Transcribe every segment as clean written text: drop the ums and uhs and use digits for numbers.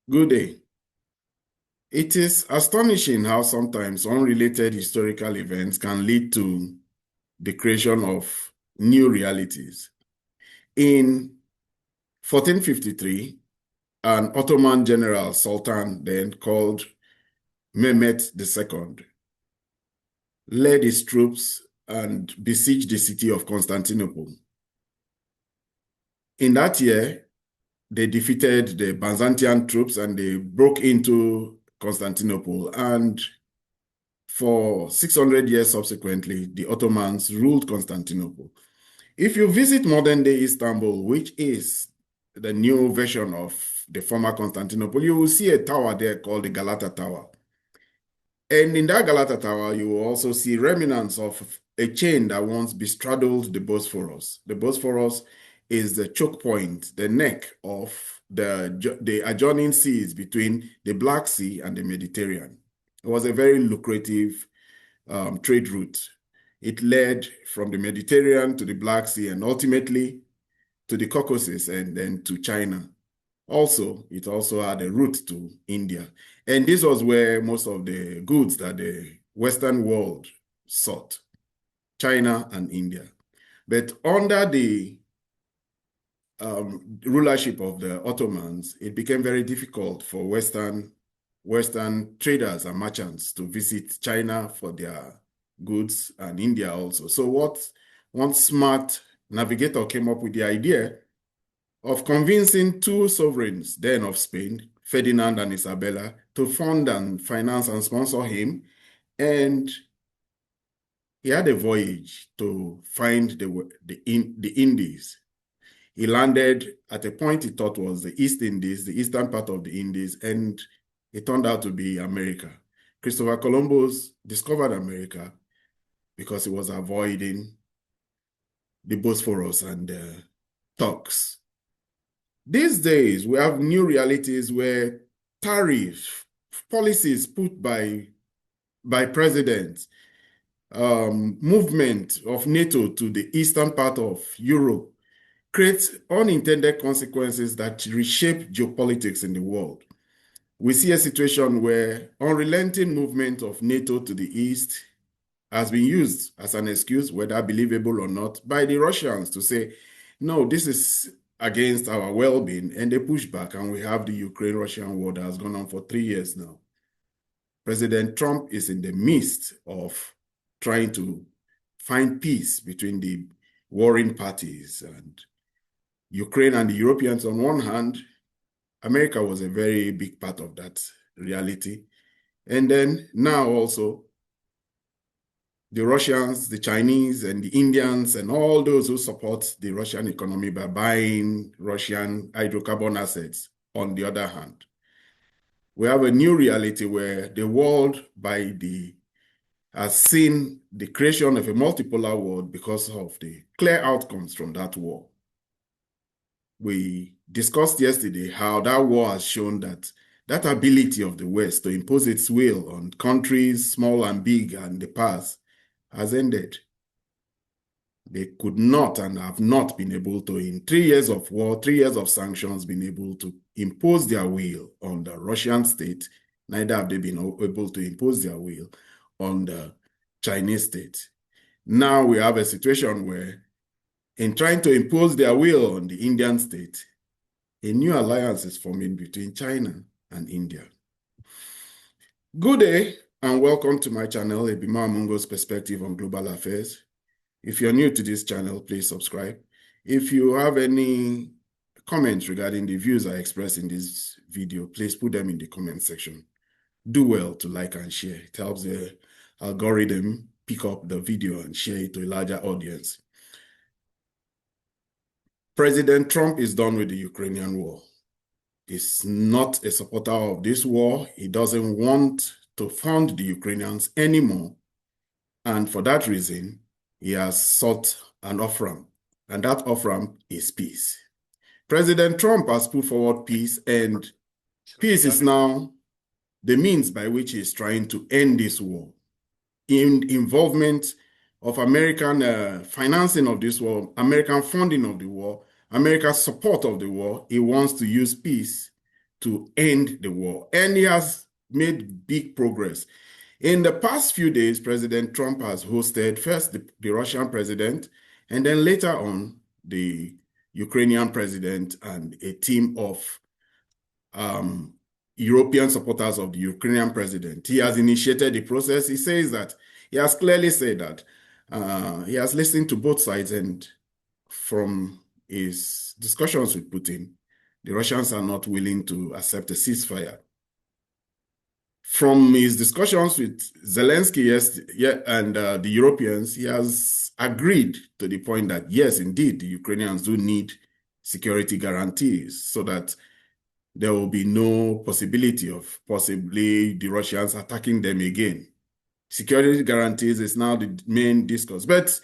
Good day. It is astonishing how sometimes unrelated historical events can lead to the creation of new realities. In 1453, an Ottoman general, Sultan, then called Mehmet II, led his troops and besieged the city of Constantinople. In that year, they defeated the Byzantine troops and they broke into Constantinople. And for 600 years subsequently, the Ottomans ruled Constantinople. If you visit modern-day Istanbul, which is the new version of the former Constantinople, you will see a tower there called the Galata Tower. And in that Galata Tower, you will also see remnants of a chain that once bestraddled the Bosphorus. The Bosphorus is the choke point, the neck of the adjoining seas between the Black Sea and the Mediterranean. It was a very lucrative trade route. It led from the Mediterranean to the Black Sea and ultimately to the Caucasus and then to China. Also, it also had a route to India. And this was where most of the goods that the Western world sought, China and India. But under the rulership of the Ottomans, it became very difficult for Western traders and merchants to visit China for their goods and India also. So one smart navigator came up with the idea of convincing two sovereigns then of Spain, Ferdinand and Isabella, to fund and finance and sponsor him. And he had a voyage to find the Indies. He landed at a point he thought was the East Indies, the eastern part of the Indies, and it turned out to be America. Christopher Columbus discovered America because he was avoiding the Bosphorus and the Turks. These days, we have new realities where tariff policies put by presidents, movement of NATO to the eastern part of Europe creates unintended consequences that reshape geopolitics in the world. We see a situation where unrelenting movement of NATO to the east has been used as an excuse, whether believable or not, by the Russians to say, no, this is against our well-being, and they push back, and we have the Ukraine-Russian war that has gone on for 3 years now. President Trump is in the midst of trying to find peace between the warring parties, and Ukraine and the Europeans on one hand. America was a very big part of that reality. And then now also, the Russians, the Chinese, and the Indians, and all those who support the Russian economy by buying Russian hydrocarbon assets, on the other hand. We have a new reality where the world has seen the creation of a multipolar world because of the clear outcomes from that war. We discussed yesterday how that war has shown that ability of the West to impose its will on countries, small and big, and the past, has ended. They could not and have not been able to, in 3 years of war, 3 years of sanctions, been able to impose their will on the Russian state. Neither have they been able to impose their will on the Chinese state. Now we have a situation where, in trying to impose their will on the Indian state, a new alliance is forming between China and India. Good day, and welcome to my channel, Ebima Amungo's Perspective on Global Affairs. If you're new to this channel, please subscribe. If you have any comments regarding the views I express in this video, please put them in the comment section. Do well to like and share. It helps the algorithm pick up the video and share it to a larger audience. President Trump is done with the Ukrainian war. He's not a supporter of this war. He doesn't want to fund the Ukrainians anymore. And for that reason, he has sought an off-ramp, and that off-ramp is peace. President Trump has put forward peace, and peace is now the means by which he is trying to end this war. In involvement of American financing of this war, American funding of the war, America's support of the war, he wants to use peace to end the war, and he has made big progress. In the past few days, President Trump has hosted first the Russian president, and then later on the Ukrainian president and a team of European supporters of the Ukrainian president. He has initiated the process. He says that he has clearly said that he has listened to both sides, and from his discussions with Putin, the Russians are not willing to accept a ceasefire. From his discussions with Zelensky and the Europeans, he has agreed to the point that, yes, indeed, the Ukrainians do need security guarantees so that there will be no possibility of possibly the Russians attacking them again. Security guarantees is now the main discourse. But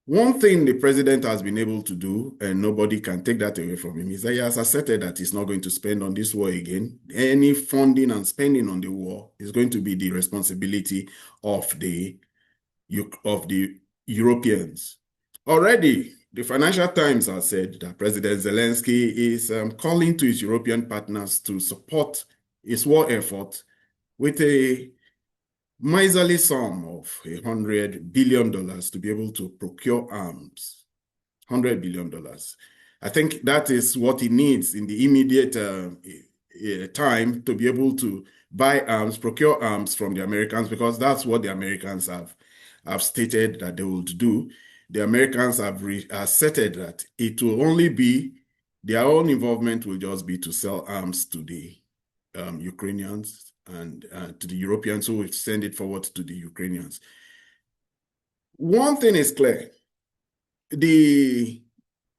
one thing the president has been able to do, and nobody can take that away from him, is that he has asserted that he's not going to spend on this war again. Any funding and spending on the war is going to be the responsibility of the Europeans. Already, the Financial Times has said that President Zelensky is calling to his European partners to support his war effort with a miserly sum of $100 billion to be able to procure arms. $100 billion. I think that is what he needs in the immediate time to be able to buy arms, procure arms from the Americans, because that's what the Americans have stated that they will do. The Americans have asserted that it will only be, their own involvement will just be to sell arms to the Ukrainians and to the Europeans who will send it forward to the Ukrainians. One thing is clear. The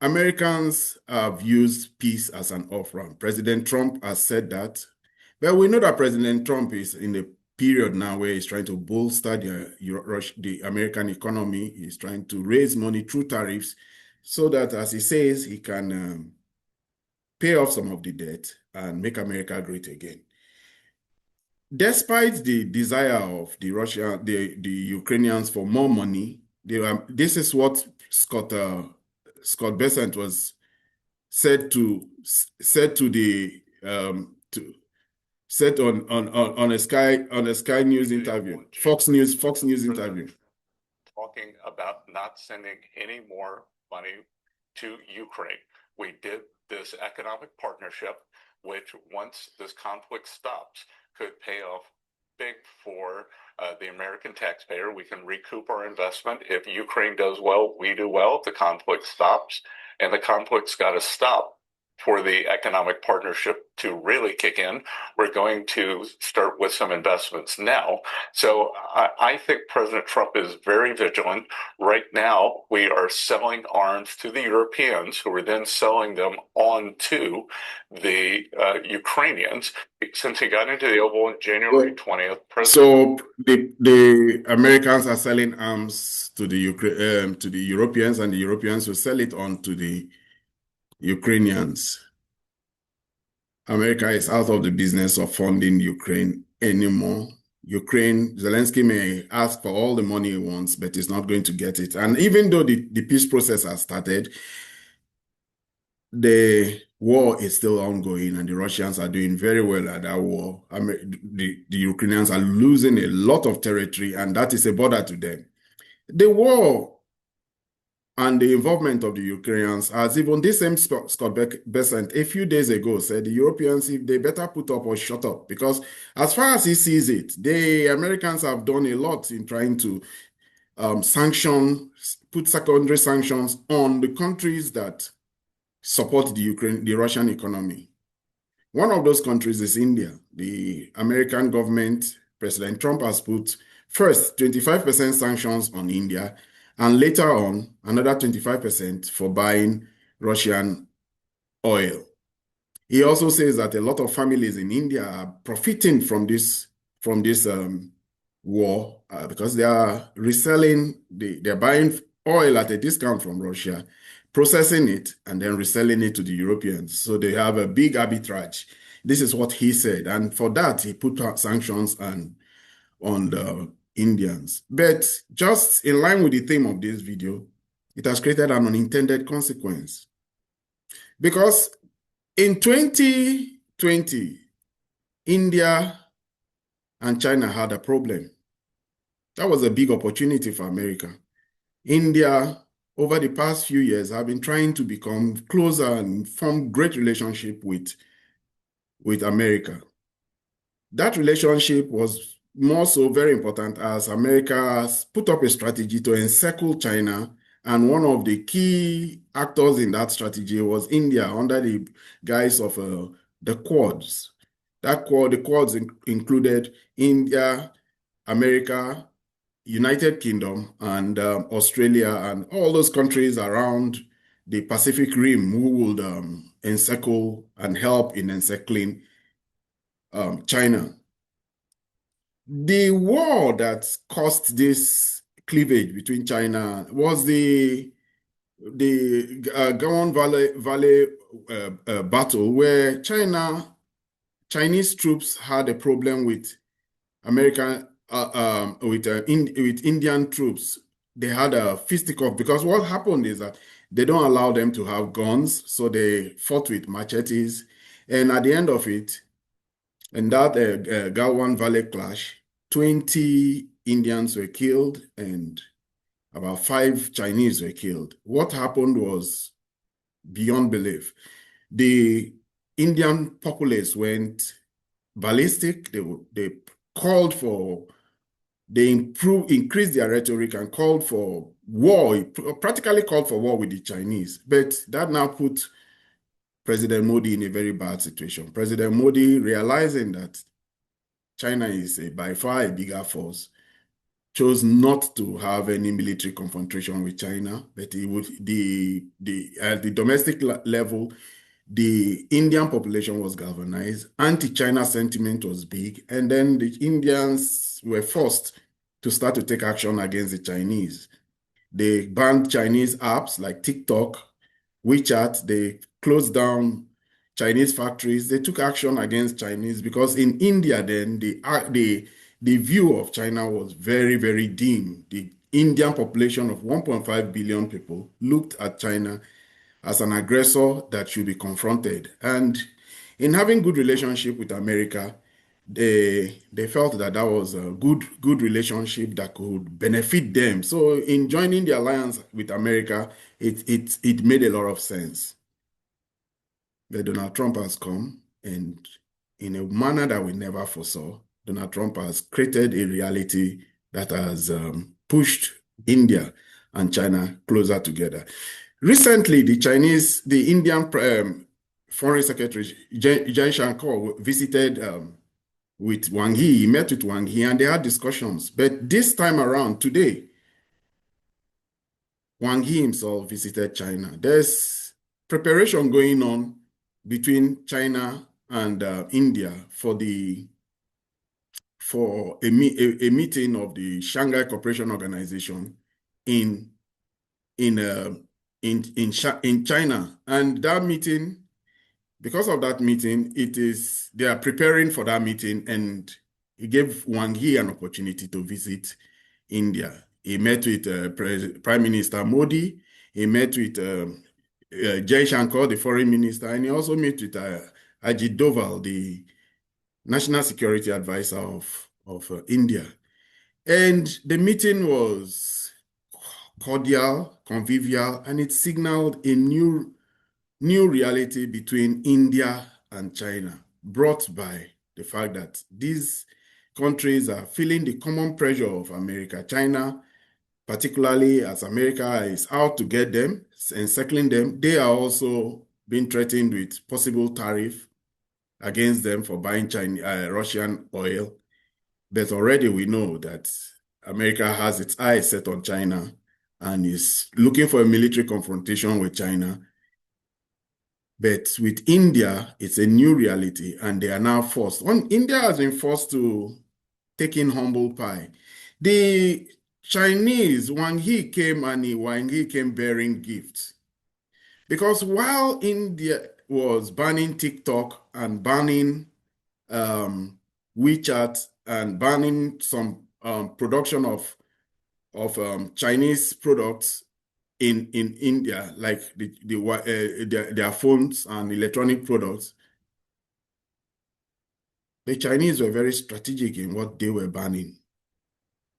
Americans have used peace as an off-ramp. President Trump has said that. But we know that President Trump is in a period now where he's trying to bolster the American economy. He's trying to raise money through tariffs so that, as he says, he can pay off some of the debt and make America great again. Despite the desire of the Ukrainians for more money, this is what Scott Bessent was said on a Sky News interview, Fox News interview. Talking about not sending any more money to Ukraine. We did this economic partnership, which once this conflict stops, could pay off big for the American taxpayer. We can recoup our investment. If Ukraine does well, we do well. The conflict stops, and the conflict's got to stop for the economic partnership to really kick in. We're going to start with some investments now. So I think President Trump is very vigilant. Right now, we are selling arms to the Europeans, who are then selling them on to the Ukrainians. Since he got into the Oval on January 20th, so the Americans are selling arms to the Europeans, and the Europeans will sell it on to the Ukrainians. America is out of the business of funding Ukraine anymore. Zelensky may ask for all the money he wants, but he's not going to get it. And even though the peace process has started, the war is still ongoing, and the Russians are doing very well at that war. The Ukrainians are losing a lot of territory, and that is a bother to them. The war and the involvement of the Ukrainians, as even this same Scott Bessent a few days ago said, the Europeans, if they better put up or shut up, because as far as he sees it, the Americans have done a lot in trying to put secondary sanctions on the countries that support the Russian economy. One of those countries is India. The American government, President Trump, has put first 25% sanctions on India, and later on, another 25% for buying Russian oil. He also says that a lot of families in India are profiting from this war because they are reselling, they're buying oil at a discount from Russia, processing it, and then reselling it to the Europeans. So they have a big arbitrage. This is what he said. And for that, he put sanctions on the Indians. But just in line with the theme of this video, it has created an unintended consequence. Because in 20 2020, India and China had a problem. That was a big opportunity for America. India, over the past few years, have been trying to become closer and form great relationship with America. That relationship was more so very important as America has put up a strategy to encircle China, and one of the key actors in that strategy was India under the guise of the Quads. The Quads included India, America, United Kingdom, and Australia, and all those countries around the Pacific Rim who would encircle and help in encircling China. The war that caused this cleavage between China was the Gaon Valley battle, where Chinese troops had a problem with American with Indian troops. They had a fisticuff because what happened is that they don't allow them to have guns, so they fought with machetes, and at the end of it, in that Gawan Valley clash, 20 Indians were killed and about 5 Chinese were killed. What happened was beyond belief. The Indian populace went ballistic. They called for, increased their rhetoric and called for war, practically called for war with the Chinese. But that now put President Modi in a very bad situation. President Modi, realizing that China is by far a bigger force, chose not to have any military confrontation with China, but he would at the domestic level, the Indian population was galvanized, anti-China sentiment was big, and then the Indians were forced to start to take action against the Chinese. They banned Chinese apps like TikTok, WeChat. They closed down Chinese factories. They took action against Chinese because in India then the view of China was very, very dim. The Indian population of 1.5 billion people looked at China as an aggressor that should be confronted. And in having good relationship with America, they felt that that was a good relationship that could benefit them. So in joining the alliance with America, it made a lot of sense. But Donald Trump has come, and in a manner that we never foresaw, Donald Trump has created a reality that has pushed India and China closer together. Recently, the Indian Foreign Secretary Jai Shankar visited with Wang Yi. He met with Wang Yi and they had discussions. But this time around, today, Wang Yi himself visited China. There's preparation going on between China and India for a meeting of the Shanghai Cooperation Organization in in uh, in China. And that meeting, because of that meeting, they are preparing for that meeting, and he gave Wang Yi an opportunity to visit India. He met with Prime Minister Modi. He met with Jai Shankar, the foreign minister, and he also met with Ajit Doval, the national security advisor of India. And the meeting was cordial, convivial, and it signaled a new reality between India and China, brought by the fact that these countries are feeling the common pressure of America. China, particularly as America is out to get them, encircling them, they are also being threatened with possible tariff against them for buying Russian oil. But already we know that America has its eyes set on China and is looking for a military confrontation with China. But with India, it's a new reality, and they are now forced. India has been forced to take in humble pie. The Chinese, Wang Yi came bearing gifts. Because while India was banning TikTok and banning WeChat and banning some production of Chinese products in India, like their phones and electronic products, The Chinese were very strategic in what they were banning.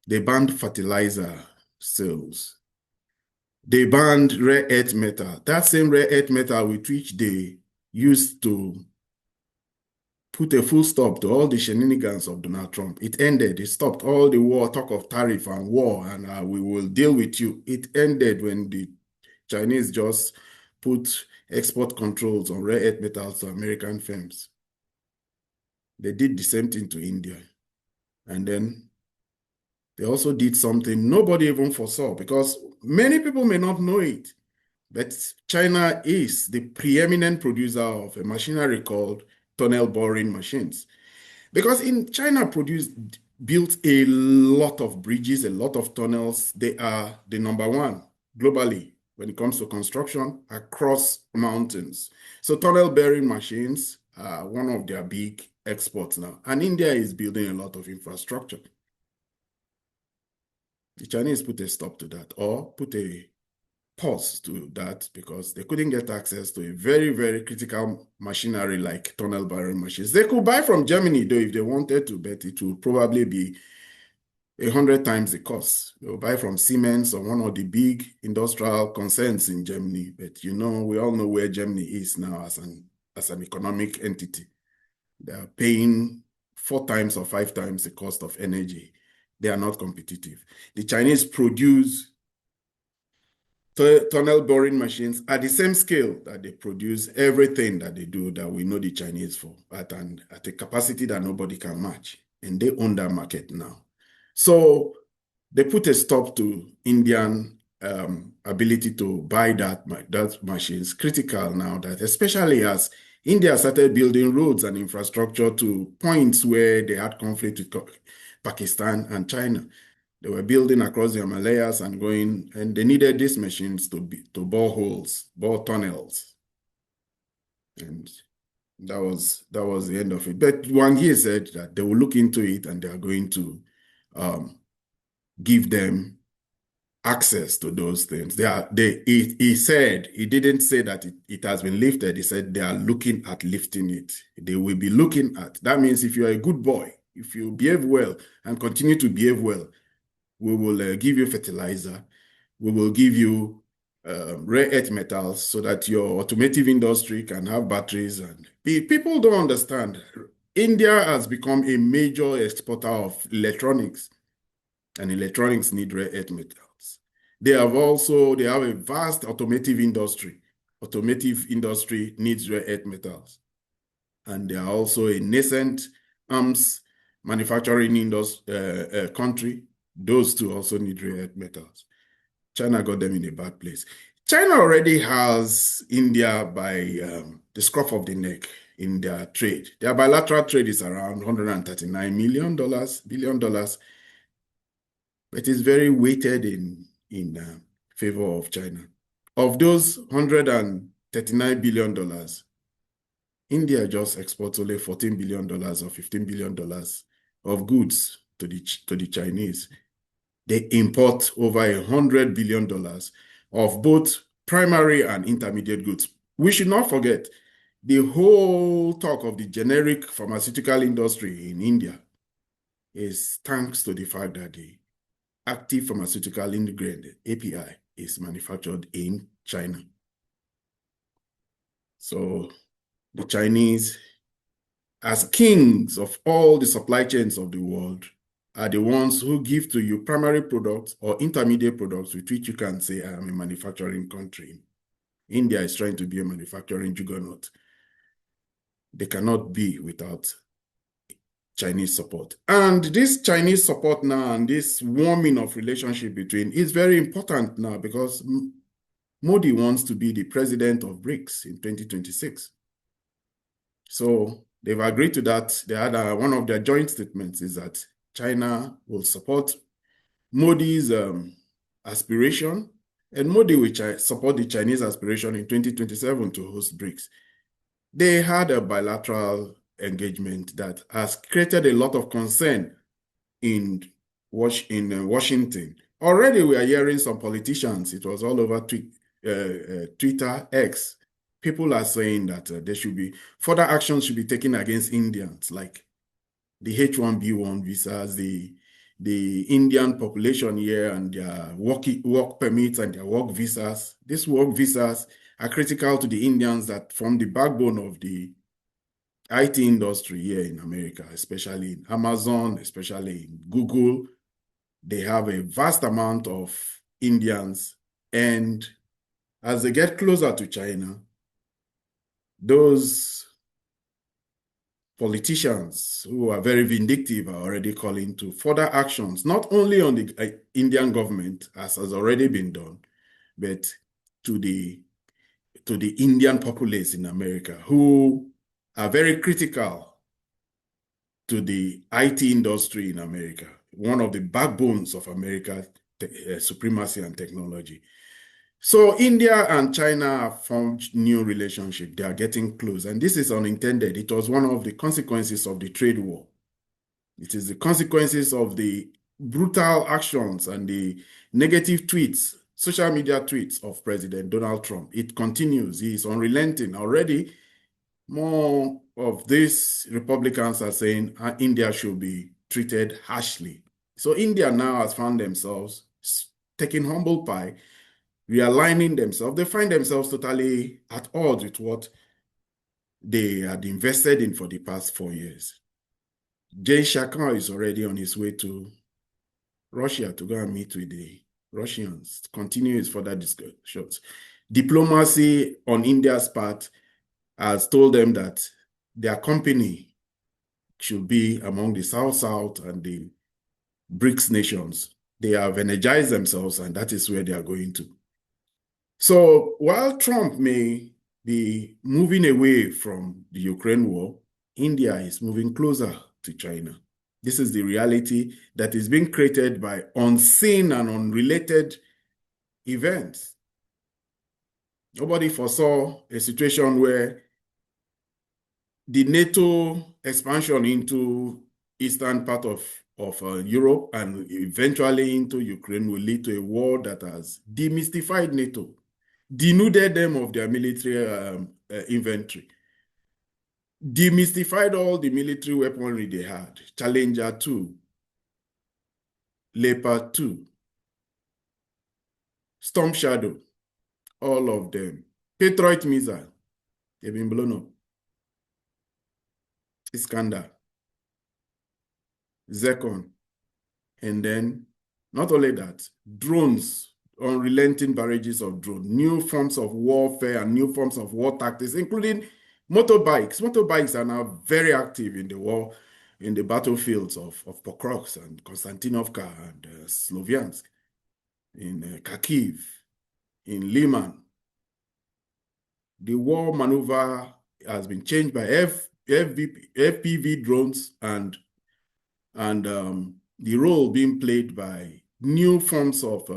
They banned fertilizer sales. They banned rare earth metal. That same rare earth metal with which they used to put a full stop to all the shenanigans of Donald Trump. It ended. It stopped all the war, talk of tariff and war, and we will deal with you. It ended when the Chinese just put export controls on rare earth metals to American firms. They did the same thing to India. And then they also did something nobody even foresaw, because many people may not know it, but China is the preeminent producer of a machinery called tunnel boring machines. Because in China built a lot of bridges, a lot of tunnels. They are the number one globally when it comes to construction across mountains. So tunnel bearing machines are one of their big exports now. And India is building a lot of infrastructure. The Chinese put a stop to that, or put a pause to that, because they couldn't get access to a very, very critical machinery like tunnel boring machines. They could buy from Germany, though, if they wanted to, but it would probably be 100 times the cost. They'll buy from Siemens or one of the big industrial concerns in Germany. But we all know where Germany is now as an economic entity. They are paying 4 times or 5 times the cost of energy. They are not competitive. The Chinese produce tunnel boring machines at the same scale that they produce everything that they do, that we know the Chinese for, at a capacity that nobody can match. And they own that market now. So they put a stop to Indian ability to buy that machines. Critical now, that especially as India started building roads and infrastructure to points where they had conflict with Pakistan and China. They were building across the Himalayas and they needed these machines to bore holes, bore tunnels. And that was the end of it. But Wang Yi said that they will look into it and they are going to give them access to those things. He said, he didn't say that it has been lifted. He said they are looking at lifting it. They will be looking at. That means if you are a good boy, if you behave well and continue to behave well, we will give you fertilizer. We will give you rare earth metals so that your automotive industry can have batteries. And people don't understand. India has become a major exporter of electronics, and electronics need rare earth metals. They have a vast automotive industry. Automotive industry needs rare earth metals. And they are also a nascent arms manufacturing country. Those two also need rare earth metals. China got them in a bad place. China already has India by the scruff of the neck in their trade. Their bilateral trade is around $139 billion, but it's very weighted in favor of China. Of those $139 billion, India just exports only $14 billion or $15 billion of goods to the Chinese. They import over $100 billion of both primary and intermediate goods. We should not forget the whole talk of the generic pharmaceutical industry in India is thanks to the fact that the active pharmaceutical ingredient, API, is manufactured in China. So the Chinese, as kings of all the supply chains of the world, are the ones who give to you primary products or intermediate products with which you can say, I am a manufacturing country. India is trying to be a manufacturing juggernaut. They cannot be without Chinese support. And this Chinese support now and this warming of relationship between is very important now, because Modi wants to be the president of BRICS in 2026. So they've agreed to that. They had one of their joint statements is that China will support Modi's aspiration, and Modi will support the Chinese aspiration in 2027 to host BRICS. They had a bilateral engagement that has created a lot of concern in Washington. Already we are hearing some politicians, it was all over Twitter, X. People are saying that there should be further actions should be taken against Indians, like the H-1B1 visas, the Indian population here and their work permits and their work visas. These work visas are critical to the Indians that form the backbone of the IT industry here in America, especially in Amazon, especially in Google. They have a vast amount of Indians, and as they get closer to China, those politicians who are very vindictive are already calling to further actions, not only on the Indian government, as has already been done, but to the Indian populace in America who are very critical to the IT industry in America, one of the backbones of America's supremacy and technology. So India and China have formed new relationship. They are getting close, and this is unintended. It was one of the consequences of the trade war. It is the consequences of the brutal actions and the negative tweets, social media tweets of President Donald Trump. It continues. He is unrelenting. Already, more of these Republicans are saying India should be treated harshly. So India now has found themselves taking humble pie, realigning themselves. They find themselves totally at odds with what they had invested in for the past 4 years. Jay Shakar is already on his way to Russia to go and meet with the Russians, continue his further discussions. Diplomacy on India's part has told them that their company should be among the South-South and the BRICS nations. They have energized themselves, and that is where they are going to. So while Trump may be moving away from the Ukraine war, India is moving closer to China. This is the reality that is being created by unseen and unrelated events. Nobody foresaw a situation where the NATO expansion into eastern part of Europe and eventually into Ukraine will lead to a war that has demystified NATO, denuded them of their military inventory, demystified all the military weaponry they had, Challenger 2, Leopard 2, Storm Shadow, all of them. Patriot missile, they've been blown up. Iskander, Zekon, and then not only that, drones, unrelenting barrages of drones, new forms of warfare and new forms of war tactics, including motorbikes. Motorbikes are now very active in the war, in the battlefields of Pokrovsk and Konstantinovka and Sloviansk, in Kharkiv, in Liman. The war maneuver has been changed by FPV drones and the role being played by new forms of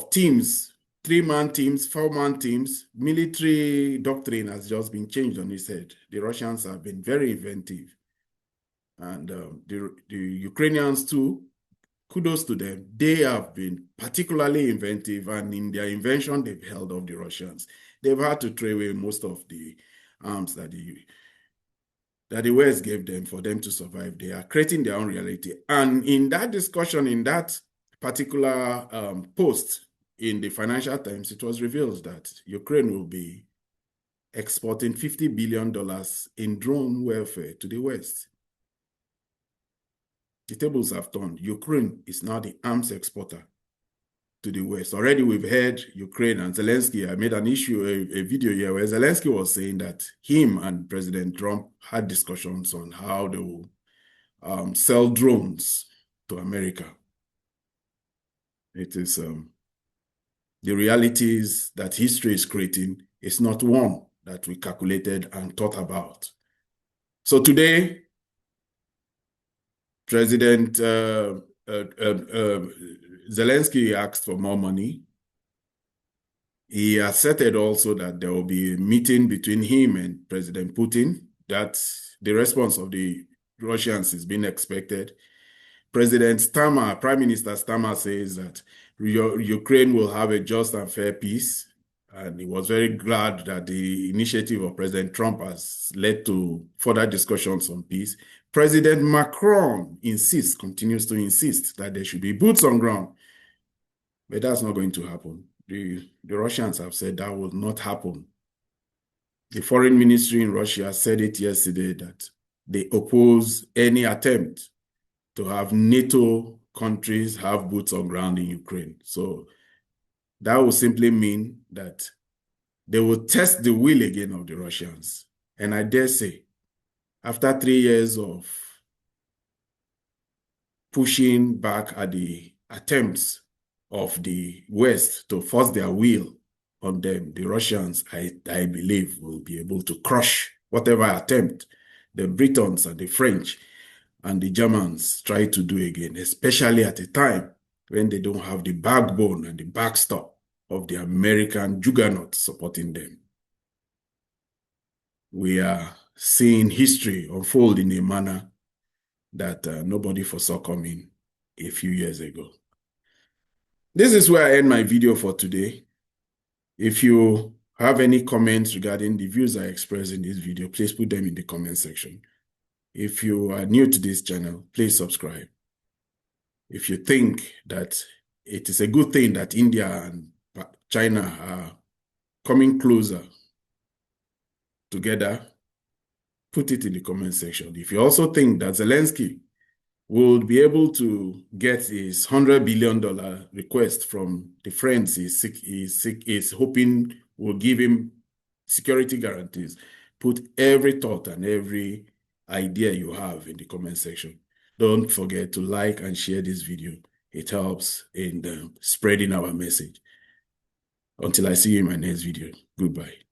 teams, 3-man teams, 4-man teams. Military doctrine has just been changed on its head. The Russians have been very inventive, and the Ukrainians too. Kudos to them. They have been particularly inventive, and in their invention, they've held off the Russians. They've had to throw away most of the arms that the West gave them for them to survive. They are creating their own reality. And in that discussion, in that particular post in the Financial Times, it was revealed that Ukraine will be exporting $50 billion in drone warfare to the West. The tables have turned. Ukraine is now the arms exporter to the West. Already we've heard Ukraine and Zelensky. I made an a video here where Zelensky was saying that him and President Trump had discussions on how they will sell drones to America. It is the realities that history is creating is not one that we calculated and thought about. So today, President Zelensky asked for more money. He asserted also that there will be a meeting between him and President Putin, that the response of the Russians is being expected. President Starmer, Prime Minister Starmer says that Ukraine will have a just and fair peace. And he was very glad that the initiative of President Trump has led to further discussions on peace. President Macron continues to insist that there should be boots on ground. But that's not going to happen. The Russians have said that will not happen. The foreign ministry in Russia said it yesterday that they oppose any attempt to have NATO countries have boots on ground in Ukraine. So that will simply mean that they will test the will again of the Russians. And I dare say, after 3 years of pushing back at the attempts of the West to force their will on them, the Russians, I believe, will be able to crush whatever attempt the Britons and the French and the Germans try to do again, especially at a time when they don't have the backbone and the backstop of the American juggernaut supporting them. We are seeing history unfold in a manner that nobody foresaw coming a few years ago. This is where I end my video for today. If you have any comments regarding the views I express in this video, please put them in the comment section. If you are new to this channel, please subscribe. If you think that it is a good thing that India and China are coming closer together, put it in the comment section. If you also think that Zelensky will be able to get his $100 billion request from the friends he's hoping will give him security guarantees, put every thought and every idea you have in the comment section. Don't forget to like and share this video. It helps in spreading our message. Until I see you in my next video, goodbye.